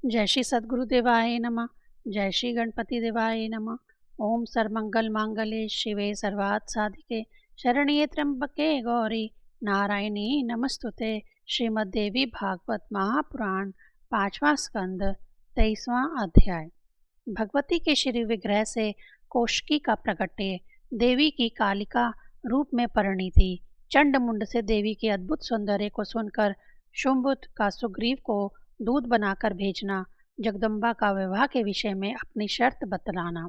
जय श्री सद्गुरु देवाय नमः। जय श्री गणपति देवाय नमः। ओम सर्वमंगल मांगल्ये शिवे सर्वार्थ साधिके शरण्ये त्र्यंबके गौरी नारायणी नमस्तुते। श्रीमद्देवी भागवत महापुराण पांचवा स्कंद 23वां अध्याय। भगवती के श्री विग्रह से कौशिकी का प्रकट्य। देवी की कालिका रूप में परिणीति। चंड मुंड से देवी के अद्भुत सौंदर्य को सुनकर शुंभ का सुग्रीव को दूध बनाकर भेजना। जगदम्बा का विवाह के विषय में अपनी शर्त बतलाना।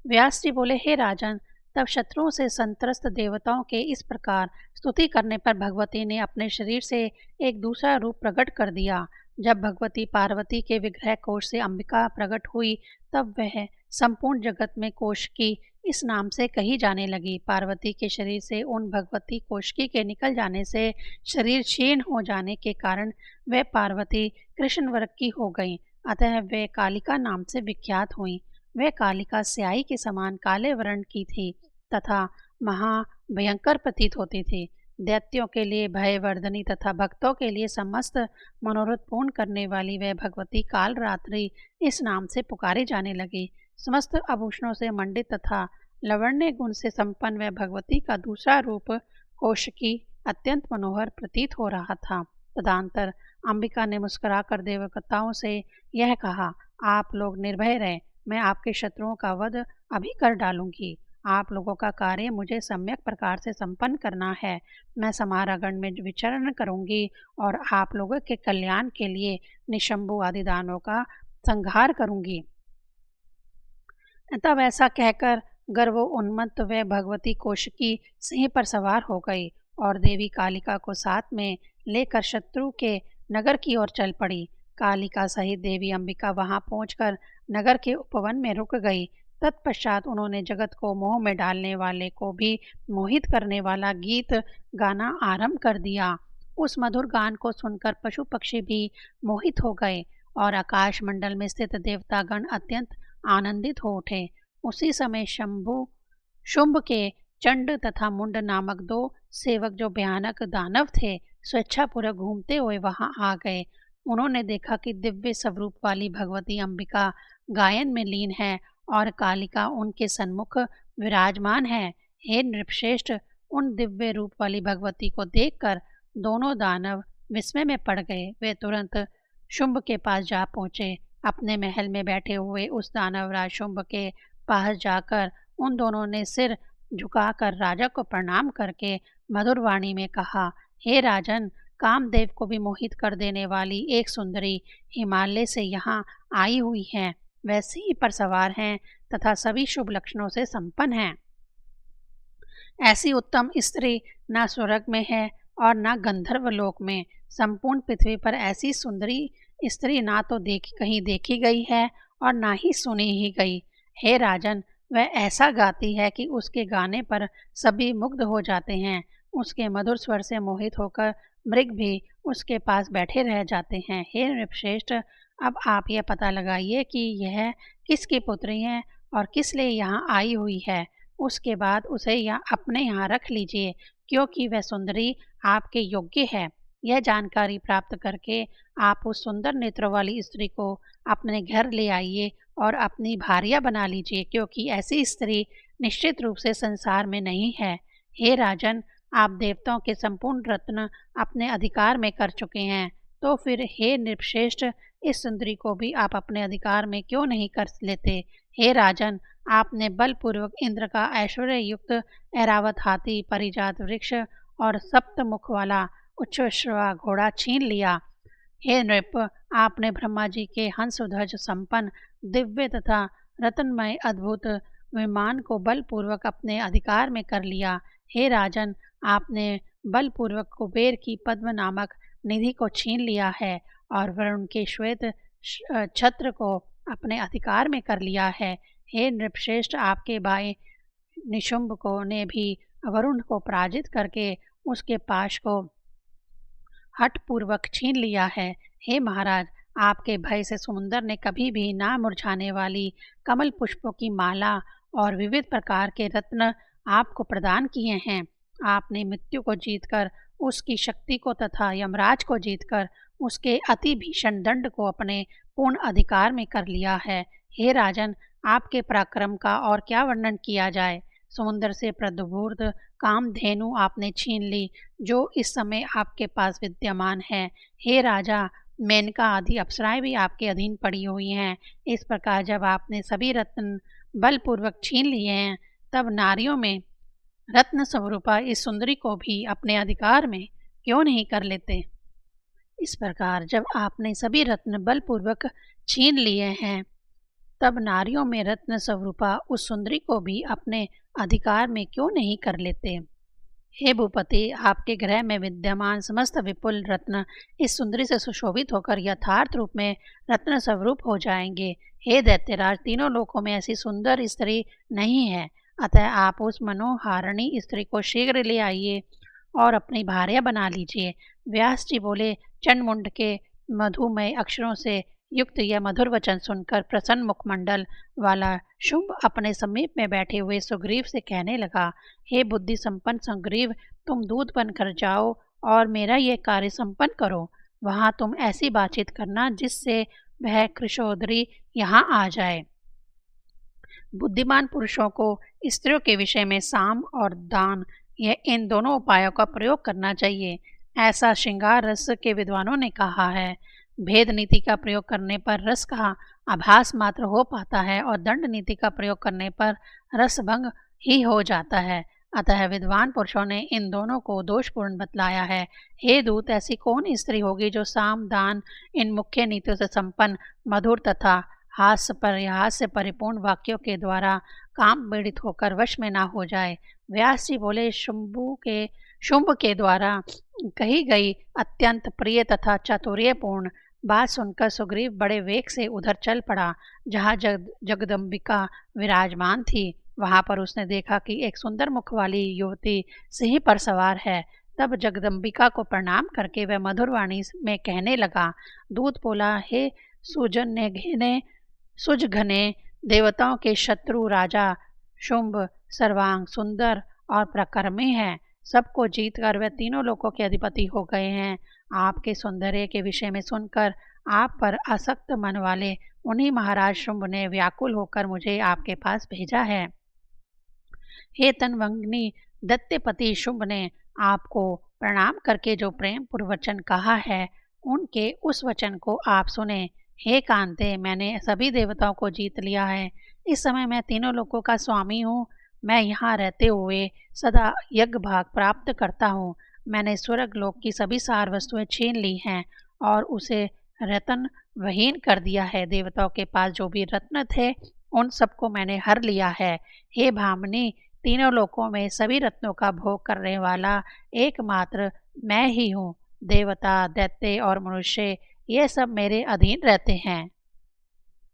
व्यास जी बोले, हे राजन, तब शत्रुओं से संत्रस्त देवताओं के इस प्रकार स्तुति करने पर भगवती ने अपने शरीर से एक दूसरा रूप प्रकट कर दिया। जब भगवती पार्वती के विग्रह कोश से अंबिका प्रकट हुई तब वह संपूर्ण जगत में कौशिकी इस नाम से कही जाने लगी। पार्वती के शरीर से उन भगवती कौशिकी के निकल जाने से शरीर क्षीण हो जाने के कारण वे पार्वती कृष्ण वर्ग की हो गईं, अतः वे कालिका नाम से विख्यात हुईं। वे कालिका स्याही के समान काले वर्ण की थी तथा महाभयंकर प्रतीत होती थी। दैत्यों के लिए भयवर्धनी तथा भक्तों के लिए समस्त मनोरथ पूर्ण करने वाली वह भगवती कालरात्रि इस नाम से पुकारी जाने लगी। समस्त आभूषणों से मंडित तथा लवण्य गुण से संपन्न वह भगवती का दूसरा रूप कौशिकी अत्यंत मनोहर प्रतीत हो रहा था। तदंतर अंबिका ने मुस्कुराकर देवताओं से यह कहा, आप लोग निर्भय रहें, मैं आपके शत्रुओं का वध अभी कर डालूंगी। आप लोगों का कार्य मुझे सम्यक प्रकार से संपन्न करना है। मैं समारागण में विचरण करूंगी और आप लोगों के कल्याण के लिए निशंभु आदि दानों का संहार करूंगी। तब ऐसा कहकर गर्व उन्मत्त व भगवती कौशिकी सिंह पर सवार हो गई और देवी कालिका को साथ में लेकर शत्रु के नगर की ओर चल पड़ी। कालिका सहित देवी अंबिका वहां पहुंचकर नगर के उपवन में रुक गई। तत्पश्चात उन्होंने जगत को मोह में डालने वाले को भी मोहित करने वाला गीत गाना आरंभ कर दिया। उस मधुर गान को सुनकर पशु पक्षी भी मोहित हो गए और आकाश मंडल में स्थित देवतागण अत्यंत आनंदित हो उठे। उसी समय शुंभ के चंड तथा मुंड नामक दो सेवक, जो भयानक दानव थे, स्वेच्छापूर्वक घूमते हुए वहां आ गए। उन्होंने देखा कि दिव्य स्वरूप वाली भगवती अंबिका गायन में लीन है और कालिका उनके सन्मुख विराजमान है। हे नृपश्रेष्ठ, उन दिव्य रूप वाली भगवती को देखकर दोनों दानव विस्मय में पड़ गए। वे तुरंत शुंभ के पास जा पहुंचे। अपने महल में बैठे हुए उस दानवराज शुंभ के पास जाकर उन दोनों ने सिर झुकाकर राजा को प्रणाम करके मधुर वाणी में कहा, हे राजन, कामदेव को भी मोहित कर देने वाली एक सुंदरी हिमालय से यहाँ आई हुई है। वह सिंह पर सवार हैं तथा सभी शुभ लक्षणों से संपन्न हैं। ऐसी उत्तम स्त्री न स्वर्ग में है और न गंधर्व लोक में। संपूर्ण पृथ्वी पर ऐसी सुंदरी स्त्री ना तो कहीं देखी गई है और ना ही सुनी ही गई। हे राजन, वह ऐसा गाती है कि उसके गाने पर सभी मुग्ध हो जाते हैं। उसके मधुर स्वर से मोहित होकर मृग भी उसके पास बैठे रह जाते हैं। हे नृपश्रेष्ठ, अब आप यह पता लगाइए कि यह किसकी पुत्री है और किस लिए यहाँ आई हुई है। उसके बाद उसे अपने यहाँ रख लीजिए, क्योंकि वह सुंदरी आपके योग्य है। यह जानकारी प्राप्त करके आप उस सुंदर नेत्रों वाली स्त्री को अपने घर ले आइए और अपनी भार्या बना लीजिए, क्योंकि ऐसी स्त्री निश्चित रूप से संसार में नहीं है। हे राजन, आप देवताओं के संपूर्ण रत्न अपने अधिकार में कर चुके हैं, तो फिर हे नृपश्रेष्ठ, इस सुंदरी को भी आप अपने अधिकार में क्यों नहीं कर लेते। हे राजन, आपने बलपूर्वक इंद्र का ऐश्वर्य युक्त ऐरावत हाथी, परिजात वृक्ष और सप्त मुख वाला उच्छ्रवा घोड़ा छीन लिया। हे नृप, आपने ब्रह्मा जी के हंसध्वज संपन्न दिव्य तथा रत्नमय अद्भुत विमान को बलपूर्वक अपने अधिकार में कर लिया। हे राजन, आपने बलपूर्वक कुबेर की पद्म नामक निधि को छीन लिया है और वरुण के श्वेत छत्र को अपने अधिकार में कर लिया है। हे नृपश्रेष्ठ, आपके भाई निशुंभ को ने भी वरुण को पराजित करके उसके पाश को हठपूर्वक छीन लिया है। हे महाराज, आपके भय से समुंदर ने कभी भी ना मुरझाने वाली कमल पुष्पों की माला और विविध प्रकार के रत्न आपको प्रदान किए हैं। आपने मृत्यु को जीतकर उसकी शक्ति को तथा यमराज को जीतकर उसके अति भीषण दंड को अपने पूर्ण अधिकार में कर लिया है। हे राजन, आपके पराक्रम का और क्या वर्णन किया जाए। समुद्र से प्रबुद्ध कामधेनु आपने छीन ली, जो इस समय आपके पास विद्यमान है। हे राजा, मेनका आदि अप्सराएं भी आपके अधीन पड़ी हुई हैं। इस प्रकार जब आपने सभी रत्न बलपूर्वक छीन लिए हैं, तब नारियों में रत्न स्वरूपा इस सुंदरी को भी अपने अधिकार में क्यों नहीं कर लेते। इस प्रकार जब आपने सभी रत्न बलपूर्वक छीन लिए हैं, तब नारियों में रत्न स्वरूपा उस सुंदरी को भी अपने अधिकार में क्यों नहीं कर लेते। हे भूपति, आपके गृह में विद्यमान समस्त विपुल रत्न इस सुंदरी से सुशोभित होकर यथार्थ रूप में रत्न स्वरूप हो जाएंगे। हे दैत्यराज, तीनों लोकों में ऐसी सुंदर स्त्री नहीं है, अतः आप उस मनोहारिणी स्त्री को शीघ्र ले आइए और अपनी भार्या बना लीजिए। व्यास जी बोले, चंडमुंड के मधुमय अक्षरों से युक्त यह मधुर वचन सुनकर प्रसन्न मुखमंडल वाला शुंभ अपने समीप में बैठे हुए सुग्रीव से कहने लगा, हे बुद्धि संपन्न सुग्रीव, तुम दूत बनकर जाओ और मेरा ये कार्य संपन्न करो। वहाँ तुम ऐसी बातचीत करना जिससे वह कृशोदरी यहाँ आ जाए। बुद्धिमान पुरुषों को स्त्रियों के विषय में साम और दान, यह इन दोनों उपायों का प्रयोग करना चाहिए। ऐसा श्रृंगार रस के विद्वानों ने कहा है। भेद नीति का प्रयोग करने पर रस का आभास मात्र हो पाता है और दंड नीति का प्रयोग करने पर रसभंग ही हो जाता है। अतः विद्वान पुरुषों ने इन दोनों को दोषपूर्ण बतलाया है। हे दूत, ऐसी कौन स्त्री होगी जो साम दान इन मुख्य नीतियों से संपन्न मधुर तथा हास्य परिहास से परिपूर्ण वाक्यों के द्वारा काम पीड़ित होकर वश में ना हो जाए। व्यास जी बोले, शुंभ के द्वारा कही गई अत्यंत प्रिय तथा चातुर्यपूर्ण बात सुनकर सुग्रीव बड़े वेग से उधर चल पड़ा जहाँ जगदम्बिका विराजमान थी। वहाँ पर उसने देखा कि एक सुंदर मुख वाली युवती सिंह पर सवार है। तब जगदम्बिका को प्रणाम करके वह मधुर वाणी में कहने लगा। दूत बोला, हे सुजघने देवताओं के शत्रु राजा शुंभ सर्वांग सुंदर और प्रकर्मी हैं। सबको जीत कर वह तीनों लोकों के अधिपति हो गए हैं। आपके सौंदर्य के विषय में सुनकर आप पर आसक्त मन वाले उन्हीं महाराज शुंभ ने व्याकुल होकर मुझे आपके पास भेजा है। हे तनवंगनी दत्त्यपति शुंभ ने आपको प्रणाम करके जो प्रेम पूर्व वचन कहा है, उनके उस वचन को आप सुने। हे कांते, मैंने सभी देवताओं को जीत लिया है। इस समय मैं तीनों लोकों का स्वामी हूँ। मैं यहाँ रहते हुए सदा यज्ञ भाग प्राप्त करता हूँ। मैंने स्वर्ग लोक की सभी सार वस्तुएं छीन ली हैं और उसे रत्न वहीन कर दिया है। देवताओं के पास जो भी रत्न थे, उन सबको मैंने हर लिया है। हे भामिनी, तीनों लोकों में सभी रत्नों का भोग करने वाला एकमात्र मैं ही हूँ। देवता, दैत्य और मनुष्य ये सब मेरे अधीन रहते हैं।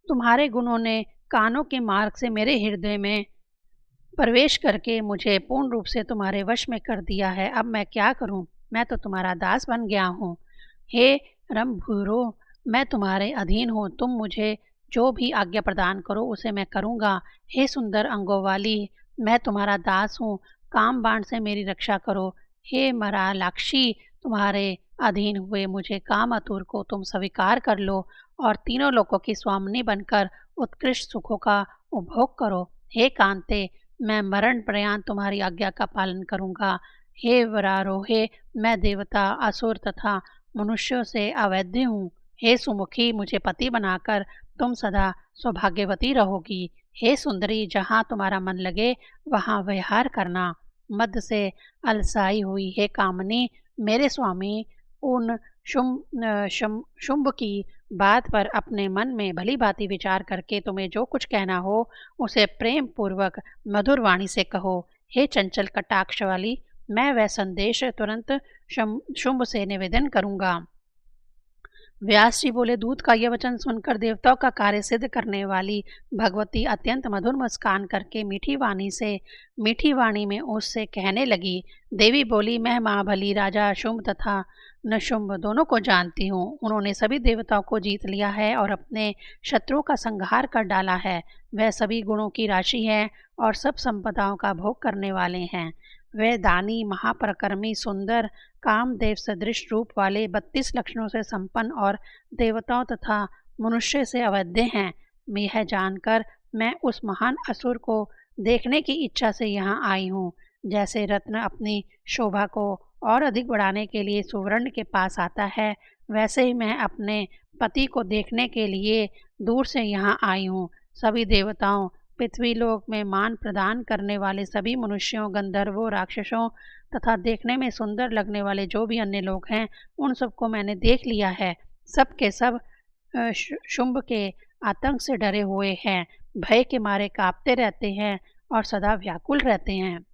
तुम्हारे गुणों ने कानों के मार्ग से मेरे हृदय में प्रवेश करके मुझे पूर्ण रूप से तुम्हारे वश में कर दिया है। अब मैं क्या करूं? मैं तो तुम्हारा दास बन गया हूँ। हे रंभूरो, मैं तुम्हारे अधीन हूँ। तुम मुझे जो भी आज्ञा प्रदान करो उसे मैं करूँगा। हे सुंदर अंगों वाली, मैं तुम्हारा दास हूँ। काम बाण से मेरी रक्षा करो। हे मरालाक्षी, तुम्हारे अधीन हुए मुझे काम अतुर को तुम स्वीकार कर लो और तीनों लोकों की स्वामिनी बनकर उत्कृष्ट सुखों का उपभोग करो। हे कांते, मैं मरण पर्यंत तुम्हारी आज्ञा का पालन करूँगा। हे वरारोहे, मैं देवता, असुर तथा मनुष्यों से अवैध हूँ। हे सुमुखी, मुझे पति बनाकर तुम सदा सौभाग्यवती रहोगी। हे सुंदरी, जहाँ तुम्हारा मन लगे वहाँ विहार करना। मद से अलसाई हुई हे कामनी, मेरे स्वामी उन शुंभ की बात पर अपने मन में भली भांति विचार करके तुम्हें जो कुछ कहना हो उसे प्रेम पूर्वक मधुर वाणी से कहो। हे चंचल कटाक्ष वाली, मैं वह संदेश तुरंत शुंभ से निवेदन करूँगा। व्यास जी बोले, दूत का यह वचन सुनकर देवताओं का कार्य सिद्ध करने वाली भगवती अत्यंत मधुर मुस्कान करके मीठी वाणी में उससे कहने लगी। देवी बोली, मैं महाबली राजा शुंभ तथा नशुंभ दोनों को जानती हूँ। उन्होंने सभी देवताओं को जीत लिया है और अपने शत्रुओं का संहार कर डाला है। वह सभी गुणों की राशि है और सब संपदाओं का भोग करने वाले हैं। वे दानी, महापराक्रमी, सुंदर, कामदेव सदृश रूप वाले 32 लक्षणों से संपन्न और देवताओं तथा मनुष्य से अवैध हैं। यह जानकर मैं उस महान असुर को देखने की इच्छा से यहाँ आई हूँ। जैसे रत्न अपनी शोभा को और अधिक बढ़ाने के लिए सुवर्ण के पास आता है, वैसे ही मैं अपने पति को देखने के लिए दूर से यहाँ आई हूँ। सभी देवताओं, पृथ्वीलोक में मान प्रदान करने वाले सभी मनुष्यों, गंधर्वों, राक्षसों तथा देखने में सुंदर लगने वाले जो भी अन्य लोग हैं, उन सबको मैंने देख लिया है। सब के सब शुंभ के आतंक से डरे हुए हैं, भय के मारे कांपते रहते हैं और सदा व्याकुल रहते हैं।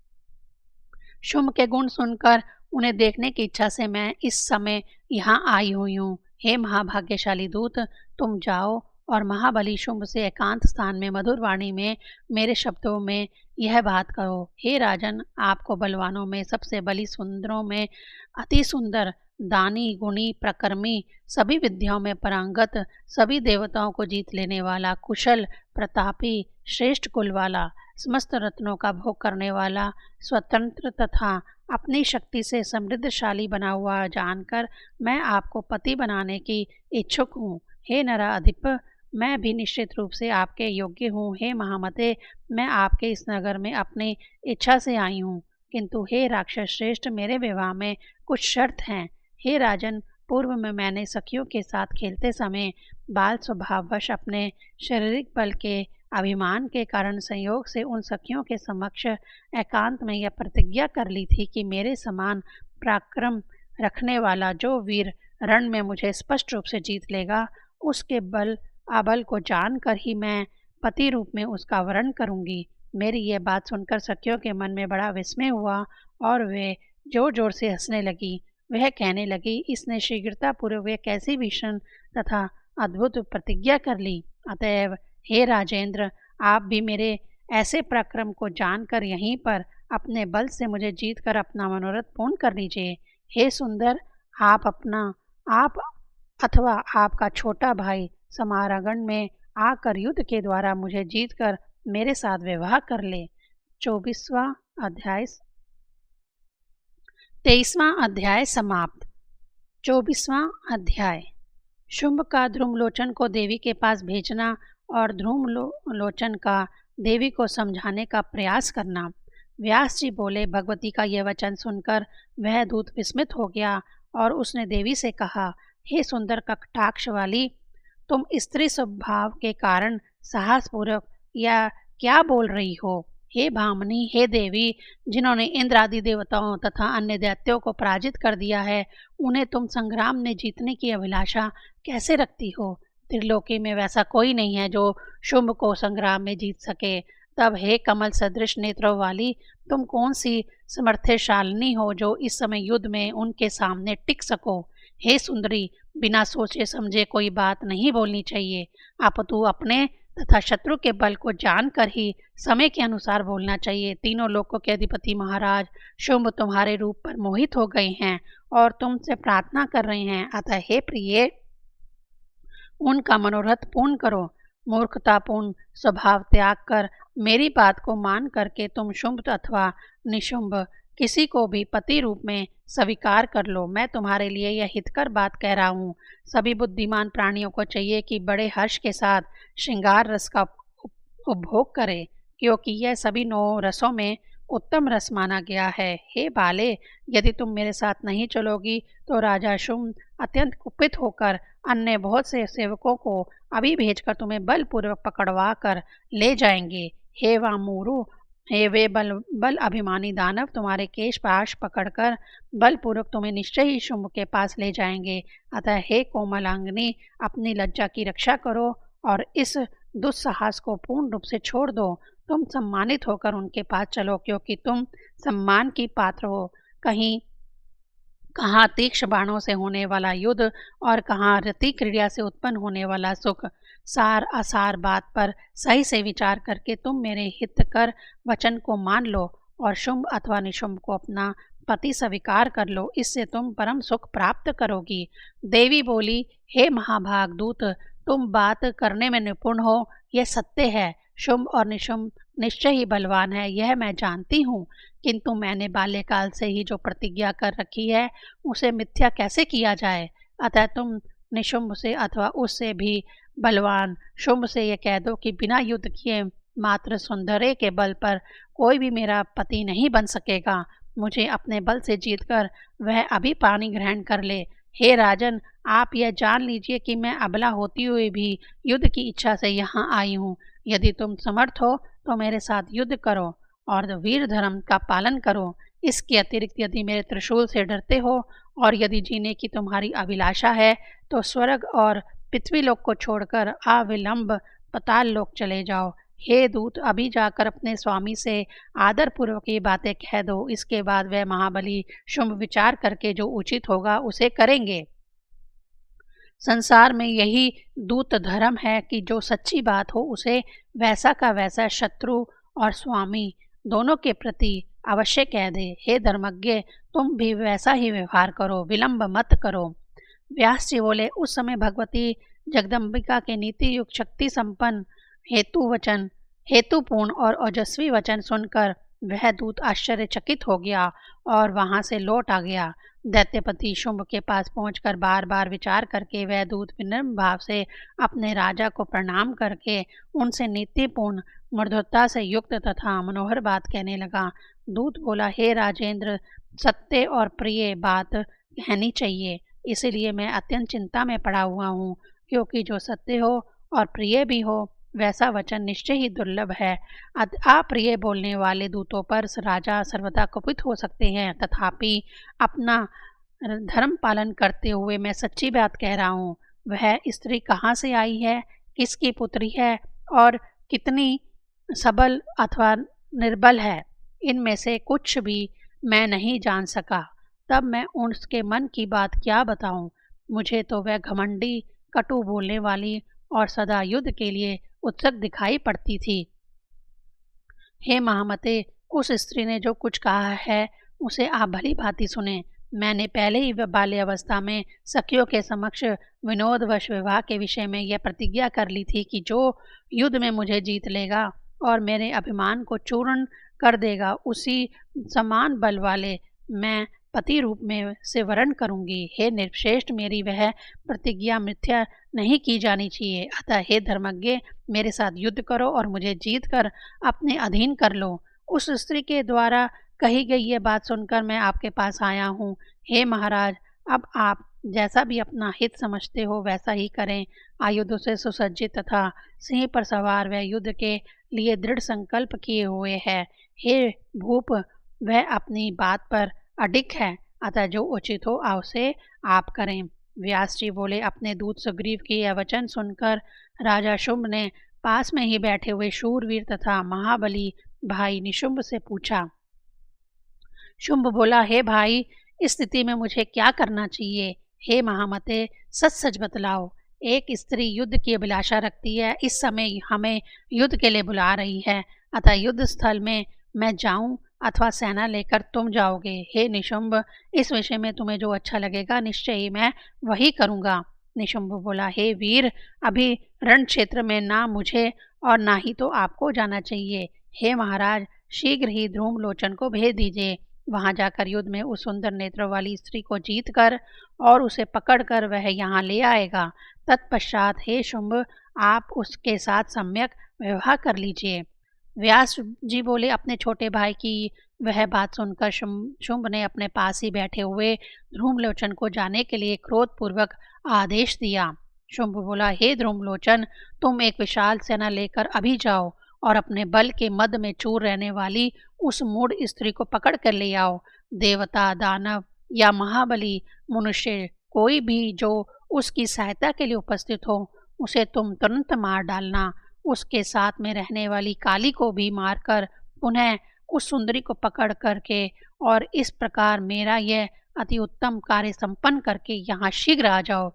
शुंभ के गुण सुनकर उन्हें देखने की इच्छा से मैं इस समय यहाँ आई हुई हूँ। हे महाभाग्यशाली दूत, तुम जाओ और महाबली शुंभ से एकांत स्थान में मधुर वाणी में मेरे शब्दों में यह बात कहो। हे राजन, आपको बलवानों में सबसे बली, सुंदरों में अति सुंदर, दानी, गुणी, प्रकर्मी, सभी विद्याओं में पारंगत, सभी देवताओं को जीत लेने वाला, कुशल, प्रतापी, श्रेष्ठ कुल वाला, समस्त रत्नों का भोग करने वाला, स्वतंत्र तथा अपनी शक्ति से समृद्धशाली बना हुआ जानकर मैं आपको पति बनाने की इच्छुक हूँ। हे नराधिप, मैं भी निश्चित रूप से आपके योग्य हूँ। हे महामते, मैं आपके इस नगर में अपनी इच्छा से आई हूँ, किंतु हे राक्षस श्रेष्ठ, मेरे विवाह में कुछ शर्त हैं। हे राजन, पूर्व में मैंने सखियों के साथ खेलते समय बाल स्वभाववश अपने शारीरिक बल के अभिमान के कारण संयोग से उन सखियों के समक्ष एकांत में यह प्रतिज्ञा कर ली थी कि मेरे समान पराक्रम रखने वाला जो वीर रण में मुझे स्पष्ट रूप से जीत लेगा, उसके बल अबल को जानकर ही मैं पति रूप में उसका वरण करूंगी। मेरी यह बात सुनकर सखियों के मन में बड़ा विस्मय हुआ और वे जोर जोर से हंसने लगी। वह कहने लगी, इसने शीघ्रतापूर्वक एक कैसी भीषण तथा अद्भुत प्रतिज्ञा कर ली। अतएव हे राजेंद्र, आप भी मेरे ऐसे पराक्रम को जानकर यहीं पर अपने बल से मुझे जीत कर अपना मनोरथ पूर्ण कर लीजिए। हे सुंदर, आप अथवा आपका छोटा भाई समारागण में आकर युद्ध के द्वारा मुझे जीतकर मेरे साथ विवाह कर ले। 23वां अध्याय समाप्त। 24वां अध्याय। शुंभ का ध्रुमलोचन को देवी के पास भेजना और ध्रुमलोचन का देवी को समझाने का प्रयास करना। व्यास जी बोले, भगवती का यह वचन सुनकर वह दूत विस्मित हो गया और उसने देवी से कहा, हे सुंदर कटाक्ष वाली, तुम स्त्री स्वभाव के कारण साहसपूर्वक या क्या बोल रही हो। हे भामिनी, हे देवी, जिन्होंने इंद्र आदि देवताओं तथा अन्य दैत्यों को पराजित कर दिया है, उन्हें तुम संग्राम में जीतने की अभिलाषा कैसे रखती हो। त्रिलोकी में वैसा कोई नहीं है जो शुंभ को संग्राम में जीत सके। तब हे कमल सदृश नेत्रों वाली, तुम कौन सी समर्थशालिनी हो जो इस समय युद्ध में उनके सामने टिक सको। हे सुंदरी, बिना सोचे समझे कोई बात नहीं बोलनी चाहिए, अपितु अपने तथा शत्रु के बल को जानकर ही समय के अनुसार बोलना चाहिए। तीनों लोकों के अधिपति महाराज शुंभ तुम्हारे रूप पर मोहित हो गए हैं और तुमसे प्रार्थना कर रहे हैं। अतः हे प्रिय, उनका मनोरथ पूर्ण करो। मूर्खतापूर्ण स्वभाव त्याग कर मेरी बात को मान करके तुम शुंभ अथवा निशुंभ किसी को भी पति रूप में स्वीकार कर लो। मैं तुम्हारे लिए यह हितकर बात कह रहा हूँ। सभी बुद्धिमान प्राणियों को चाहिए कि बड़े हर्ष के साथ श्रृंगार रस का उपभोग करें, क्योंकि यह सभी 9 रसों में उत्तम रस माना गया है। हे बाले, यदि तुम मेरे साथ नहीं चलोगी तो राजा शुंभ अत्यंत कुपित होकर अन्य बहुत से सेवकों को अभी भेजकर तुम्हें बलपूर्वक पकड़वा कर ले जाएंगे। हे वामूरु, हे वे बल अभिमानी दानव तुम्हारे केश पाश पकड़कर बलपूर्वक तुम्हें निश्चय ही शुंभ के पास ले जाएंगे। अतः हे कोमलांगनी, अपनी लज्जा की रक्षा करो और इस दुस्साहस को पूर्ण रूप से छोड़ दो। तुम सम्मानित होकर उनके पास चलो, क्योंकि तुम सम्मान की पात्र हो। कहाँ तीक्ष्ण बाणों से होने वाला युद्ध और कहाँ रति क्रीड़ा से उत्पन्न होने वाला सुख। सार असार बात पर सही से विचार करके तुम मेरे हितकर वचन को मान लो और शुंभ अथवा निशुंभ को अपना पति स्वीकार कर लो। इससे तुम परम सुख प्राप्त करोगी। देवी बोली, हे महाभाग दूत, तुम बात करने में निपुण हो, यह सत्य है। शुंभ और निशुंभ निश्चय ही बलवान है, यह मैं जानती हूँ, किंतु मैंने बाल्यकाल से ही जो प्रतिज्ञा कर रखी है उसे मिथ्या कैसे किया जाए। अतः तुम निशुंभ से अथवा उससे भी बलवान शुंभ से यह कह दो कि बिना युद्ध किए मात्र सौंदर्य के बल पर कोई भी मेरा पति नहीं बन सकेगा। मुझे अपने बल से जीतकर वह अभी पानी ग्रहण कर ले। हे राजन, आप यह जान लीजिए कि मैं अबला होती हुई भी युद्ध की इच्छा से यहाँ आई हूँ। यदि तुम समर्थ हो तो मेरे साथ युद्ध करो और वीर धर्म का पालन करो। इसके अतिरिक्त यदि मेरे त्रिशूल से डरते हो और यदि जीने की तुम्हारी अभिलाषा है तो स्वर्ग और पृथ्वी लोक को छोड़कर अविलंब पाताल लोक चले जाओ। हे दूत, अभी जाकर अपने स्वामी से आदर पूर्वक ये बातें कह दो। इसके बाद वह महाबली शुंभ विचार करके जो उचित होगा उसे करेंगे। संसार में यही दूत धर्म है कि जो सच्ची बात हो उसे वैसा का वैसा शत्रु और स्वामी दोनों के प्रति अवश्य कह दे। हे धर्मज्ञ, तुम भी वैसा ही व्यवहार करो, विलंब मत करो। व्यास जी बोले, उस समय भगवती जगदम्बिका के नीति युक्त शक्ति संपन्न हेतुपूर्ण और ओजस्वी वचन सुनकर वह दूत आश्चर्यचकित हो गया और वहां से लौट आ गया। दैत्यपति शुंभ के पास पहुंचकर बार बार विचार करके वह दूत विनम्र भाव से अपने राजा को प्रणाम करके उनसे नीतिपूर्ण मृदुता से युक्त तथा मनोहर बात कहने लगा। दूत बोला, हे राजेंद्र, सत्य और प्रिय बात कहनी चाहिए, इसीलिए मैं अत्यंत चिंता में पड़ा हुआ हूँ, क्योंकि जो सत्य हो और प्रिय भी हो वैसा वचन निश्चय ही दुर्लभ है। अप्रिय बोलने वाले दूतों पर राजा सर्वदा कुपित हो सकते हैं, तथापि अपना धर्म पालन करते हुए मैं सच्ची बात कह रहा हूँ। वह स्त्री कहाँ से आई है, किसकी पुत्री है और कितनी सबल अथवा निर्बल है, इनमें से कुछ भी मैं नहीं जान सका। तब मैं उसके मन की बात क्या बताऊं। मुझे तो वह घमंडी, कटु बोलने वाली और सदा युद्ध के लिए उत्सुक दिखाई पड़ती थी। हे महामते, उस स्त्री ने जो कुछ कहा है उसे आप भली भांति सुने। मैंने पहले ही बाल्यावस्था में सखियों के समक्ष विनोदवश विवाह के विषय में यह प्रतिज्ञा कर ली थी कि जो युद्ध में मुझे जीत लेगा और मेरे अभिमान को चूर्ण कर देगा, उसी समान बल वाले मैं पति रूप में से वरण करूंगी। हे निर्श्रेष्ठ, मेरी वह प्रतिज्ञा मिथ्या नहीं की जानी चाहिए। अतः हे धर्मज्ञ, मेरे साथ युद्ध करो और मुझे जीत कर अपने अधीन कर लो। उस स्त्री के द्वारा कही गई ये बात सुनकर मैं आपके पास आया हूँ। हे महाराज, अब आप जैसा भी अपना हित समझते हो वैसा ही करें। आयुधों से सुसज्जित तथा सिंह पर सवार वह युद्ध के लिए दृढ़ संकल्प किए हुए है। हे भूप, वह अपनी बात पर अडिग है, अतः जो उचित हो उसे आप करें। व्यास जी बोले, अपने दूत सुग्रीव की यह वचन सुनकर राजा शुंभ ने पास में ही बैठे हुए शूरवीर तथा महाबली भाई निशुंभ से पूछा। शुंभ बोला, हे भाई, इस स्थिति में मुझे क्या करना चाहिए। हे महामते, सच सच बतलाओ। एक स्त्री युद्ध की अभिलाषा रखती है, इस समय हमें युद्ध के लिए बुला रही है, अतः युद्ध स्थल में मैं जाऊं अथवा सेना लेकर तुम जाओगे। हे निशुंभ, इस विषय में तुम्हें जो अच्छा लगेगा निश्चय ही मैं वही करूंगा। निशुंभ बोला, हे वीर, अभी रण क्षेत्र में ना मुझे और ना ही तो आपको जाना चाहिए। हे महाराज, शीघ्र ही ध्रुमलोचन को भेज दीजिए। वहां जाकर युद्ध में उस सुंदर नेत्र वाली स्त्री को जीत कर और उसे पकड़कर वह यहाँ ले आएगा। तत्पश्चात हे शुंभ, आप उसके साथ सम्यक व्यवहार कर लीजिए। व्यास जी बोले, अपने छोटे भाई की वह बात सुनकर शुंभ ने अपने पास ही बैठे हुए ध्रुमलोचन को जाने के लिए क्रोधपूर्वक आदेश दिया। शुंभ बोला, हे ध्रुमलोचन, तुम एक विशाल सेना लेकर अभी जाओ और अपने बल के मद में चूर रहने वाली उस मूढ़ स्त्री को पकड़ कर ले आओ। देवता, दानव या महाबली मनुष्य कोई भी जो उसकी सहायता के लिए उपस्थित हो, उसे तुम तुरंत मार डालना। उसके साथ में रहने वाली काली को भी मारकर पुनः उस सुंदरी को पकड़ करके और इस प्रकार मेरा यह अति उत्तम कार्य संपन्न करके यहाँ शीघ्र आ जाओ।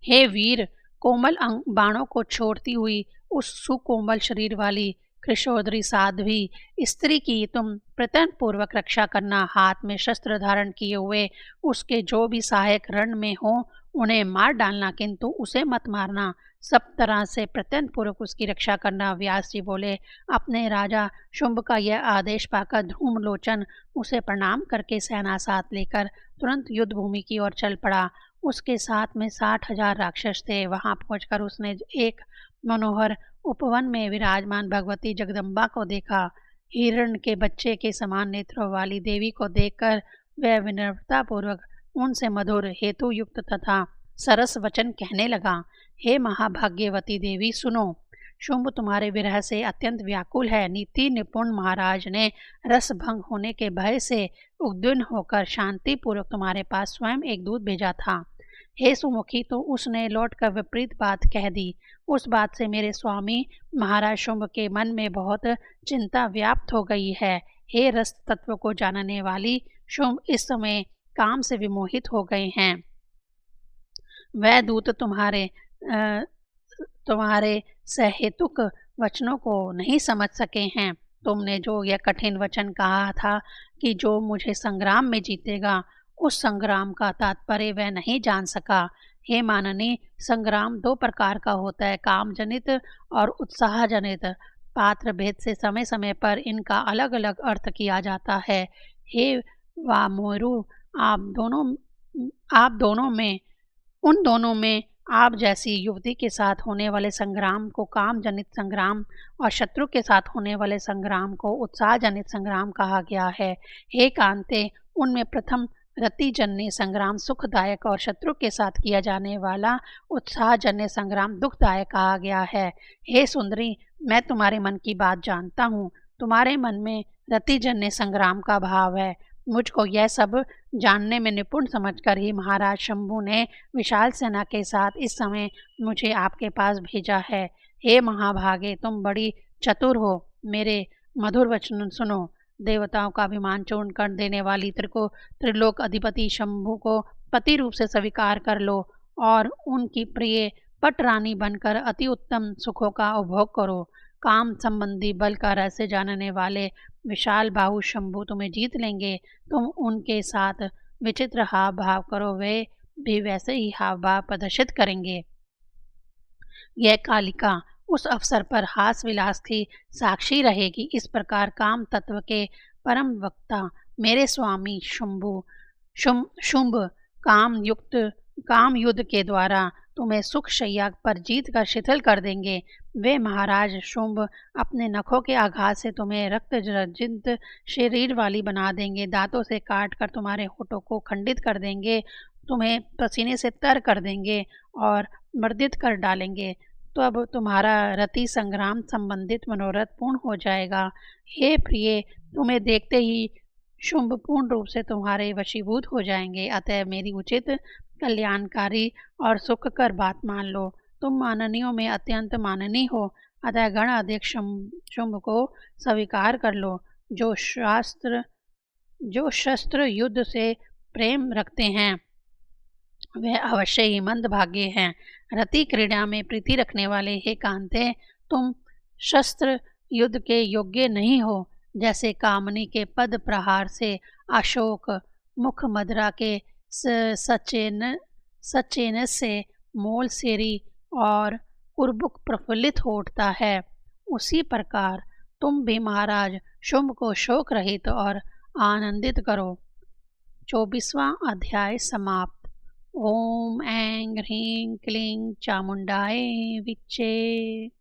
हे वीर, कोमल बाणों को छोड़ती हुई उस सुकोमल शरीर वाली कृशोदरी साध्वी स्त्री की तुम प्रयत्न पूर्वक रक्षा करना। हाथ में शस्त्र धारण किए हुए उसके जो भी सहायक रण में हो उन्हें मार डालना, किंतु उसे मत मारना। सब तरह से प्रत्यंत पूर्वक उसकी रक्षा करना। व्यास जी बोले, अपने राजा शुंभ का यह आदेश पाकर धूम्रलोचन उसे प्रणाम करके सेना साथ लेकर तुरंत युद्ध भूमि की ओर चल पड़ा। उसके साथ में 60,000 राक्षस थे। वहां पहुंचकर उसने एक मनोहर उपवन में विराजमान भगवती जगदम्बा को देखा। हिरण के बच्चे के समान नेत्रों वाली देवी को देखकर वह विनम्रता पूर्वक उनसे मधुर हेतु युक्त तथा सरस वचन कहने लगा। हे महाभाग्यवती देवी, सुनो, शुंभ तुम्हारे विरह से अत्यंत व्याकुल है। नीति निपुण महाराज ने रस भंग होने के भय से उद्विग्न होकर शांति पूर्वक तुम्हारे पास स्वयं एक दूत भेजा था। हे सुमुखी, तो उसने लौटकर विपरीत बात कह दी। उस बात से मेरे स्वामी महाराज शुंभ के मन में बहुत चिंता व्याप्त हो गई है। हे रस तत्व को जानने वाली शुंभ इस समय काम से विमोहित हो गए हैं। वह दूत तुम्हारे सहेतुक वचनों को नहीं समझ सके हैं। तुमने जो यह कठिन वचन कहा था कि जो मुझे संग्राम में जीतेगा, उस संग्राम का तात्पर्य वह नहीं जान सका। हे माननी, संग्राम दो प्रकार का होता है, काम जनित और उत्साह जनित। पात्र भेद से समय समय पर इनका अलग अलग अर्थ किया जाता है। हे वामोरु, आप दोनों में उन दोनों में आप जैसी युवती के साथ होने वाले संग्राम को काम जनित संग्राम और शत्रु के साथ होने वाले संग्राम को उत्साह जनित संग्राम कहा गया है। हे कांते, उनमें प्रथम रतिजन्य संग्राम सुखदायक और शत्रु के साथ किया जाने वाला उत्साहजन्य संग्राम दुखदायक कहा गया है। हे सुंदरी, मैं तुम्हारे मन की बात जानता हूँ। तुम्हारे मन में रतिजन्य संग्राम का भाव है। मुझको यह सब जानने में निपुण समझकर ही महाराज शंभू ने विशाल सेना के साथ इस समय मुझे आपके पास भेजा है। हे महाभागे, तुम बड़ी चतुर हो। मेरे मधुर वचन सुनो। देवताओं का अभिमान चूर्ण कर देने वाली त्रिलोक अधिपति शंभू को पति रूप से स्वीकार कर लो और उनकी प्रिय पटरानी बनकर अति उत्तम सुखों का उपभोग करो। काम संबंधी बल का रहस्य जानने वाले विशाल बाहु शंभू तुम्हें जीत लेंगे। तुम उनके साथ विचित्र हाव भाव करो, वे भी वैसे ही हाव भाव प्रदर्शित करेंगे। यह कालिका उस अवसर पर हास विलास की साक्षी रहेगी। इस प्रकार काम तत्व के परम वक्ता मेरे स्वामी शुंभ काम युद्ध के द्वारा तुम्हें सुख शैया पर जीत कर शिथिल कर देंगे। वे महाराज शुंभ अपने नखों के आघात से तुम्हें रक्त रंजित शरीर वाली बना देंगे। दांतों से काट कर तुम्हारे होठों को खंडित कर देंगे, तुम्हें पसीने से तर कर देंगे और मर्दित कर डालेंगे। तो अब तुम्हारा रति संग्राम संबंधित मनोरथ पूर्ण हो जाएगा। हे प्रिय, तुम्हें देखते ही शुंभ पूर्ण रूप से तुम्हारे वशीभूत हो जाएंगे। अतः मेरी उचित कल्याणकारी और सुखकर बात मान लो। तुम माननियों में अत्यंत माननीय हो, अतः गण अध्यक्ष शुंभ को स्वीकार कर लो। जो शस्त्र युद्ध से प्रेम रखते हैं वह अवश्य ही मंद भाग्य हैं। रति क्रीड़ा में प्रीति रखने वाले हे कांते, तुम शस्त्र युद्ध के योग्य नहीं हो। जैसे कामनी के पद प्रहार से अशोक मुख मदरा के सचेन से मोल सेरी और उर्बुक प्रफुल्लित हो उठता है, उसी प्रकार तुम भी महाराज शुंभ को शोक रहित और आनंदित करो। 24वां अध्याय समाप्त। ओम ऐं ह्रीं क्लीं चामुंडाय विच्चे।